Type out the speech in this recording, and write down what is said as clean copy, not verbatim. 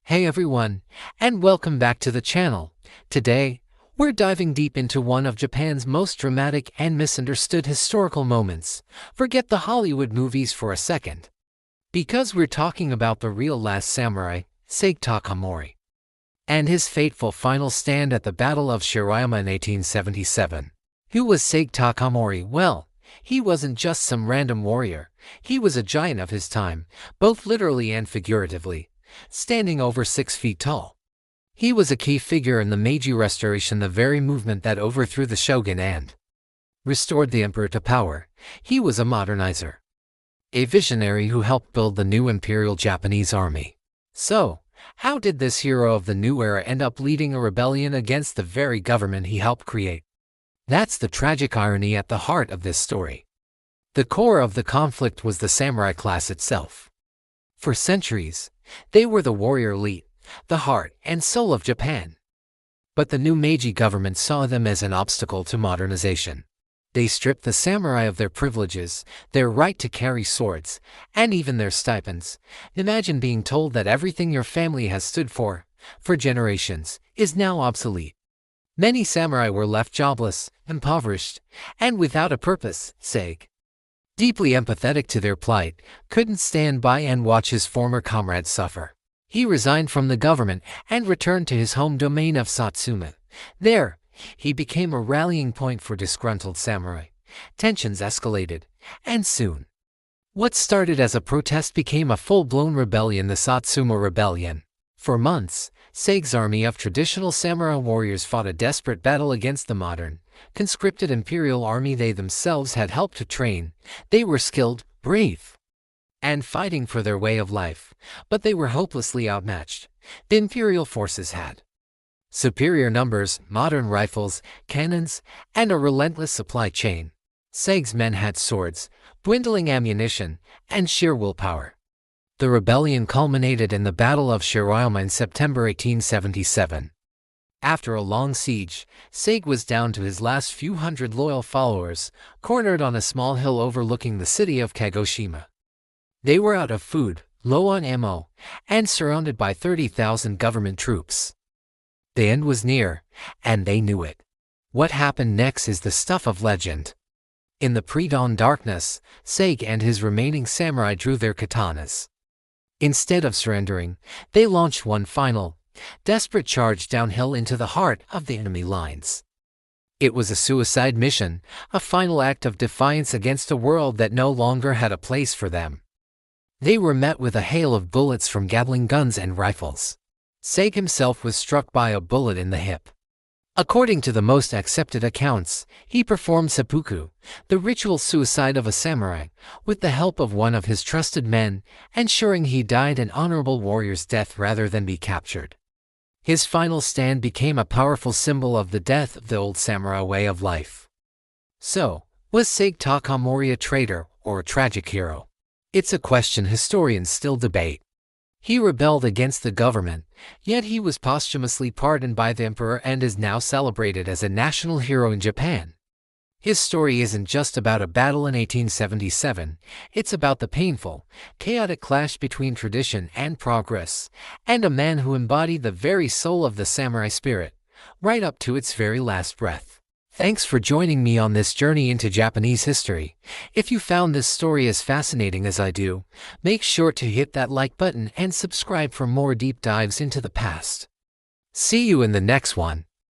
Hey everyone, and welcome back to the channel. Today, we're diving deep into one of Japan's most dramatic and misunderstood historical moments. Forget the Hollywood movies for a second. Because we're talking about the real last samurai, Saigō Takamori, and his fateful final stand at the Battle of Shiroyama in 1877. Who was Saigō Takamori? Well, he wasn't just some random warrior. He was a giant of his time, both literally and figuratively, standing over 6 feet tall. He was a key figure in the Meiji Restoration, the very movement that overthrew the shogun and restored the emperor to power. He was a modernizer, a visionary who helped build the new Imperial Japanese army. So, how did this hero of the new era end up leading a rebellion against the very government he helped create? That's the tragic irony at the heart of this story. The core of the conflict was the samurai class itself. For centuries, they were the warrior elite, the heart and soul of Japan. But the new Meiji government saw them as an obstacle to modernization. They stripped the samurai of their privileges, their right to carry swords, and even their stipends. Imagine being told that everything your family has stood for generations, is now obsolete. Many samurai were left jobless, impoverished, and without a purpose. Saigō, deeply empathetic to their plight, couldn't stand by and watch his former comrades suffer. He resigned from the government and returned to his home domain of Satsuma. There, he became a rallying point for disgruntled samurai. Tensions escalated, and soon, what started as a protest became a full-blown rebellion, the Satsuma Rebellion. For months, Saigō's army of traditional samurai warriors fought a desperate battle against the modern, conscripted Imperial army they themselves had helped to train. They were skilled, brave, and fighting for their way of life, but they were hopelessly outmatched. The Imperial forces had superior numbers, modern rifles, cannons, and a relentless supply chain. Saigō's men had swords, dwindling ammunition, and sheer willpower. The rebellion culminated in the Battle of Shiroyama in September 1877. After a long siege, Saigō was down to his last few hundred loyal followers, cornered on a small hill overlooking the city of Kagoshima. They were out of food, low on ammo, and surrounded by 30,000 government troops. The end was near, and they knew it. What happened next is the stuff of legend. In the pre-dawn darkness, Saigō and his remaining samurai drew their katanas. Instead of surrendering, they launched one final, desperate charge downhill into the heart of the enemy lines. It was a suicide mission, a final act of defiance against a world that no longer had a place for them. They were met with a hail of bullets from Gatling guns and rifles. Saigō himself was struck by a bullet in the hip. According to the most accepted accounts, he performed seppuku, the ritual suicide of a samurai, with the help of one of his trusted men, ensuring he died an honorable warrior's death rather than be captured. His final stand became a powerful symbol of the death of the old samurai way of life. So, was Saigō Takamori a traitor or a tragic hero? It's a question historians still debate. He rebelled against the government, yet he was posthumously pardoned by the emperor and is now celebrated as a national hero in Japan. His story isn't just about a battle in 1877, it's about the painful, chaotic clash between tradition and progress, and a man who embodied the very soul of the samurai spirit, right up to its very last breath. Thanks for joining me on this journey into Japanese history. If you found this story as fascinating as I do, make sure to hit that like button and subscribe for more deep dives into the past. See you in the next one.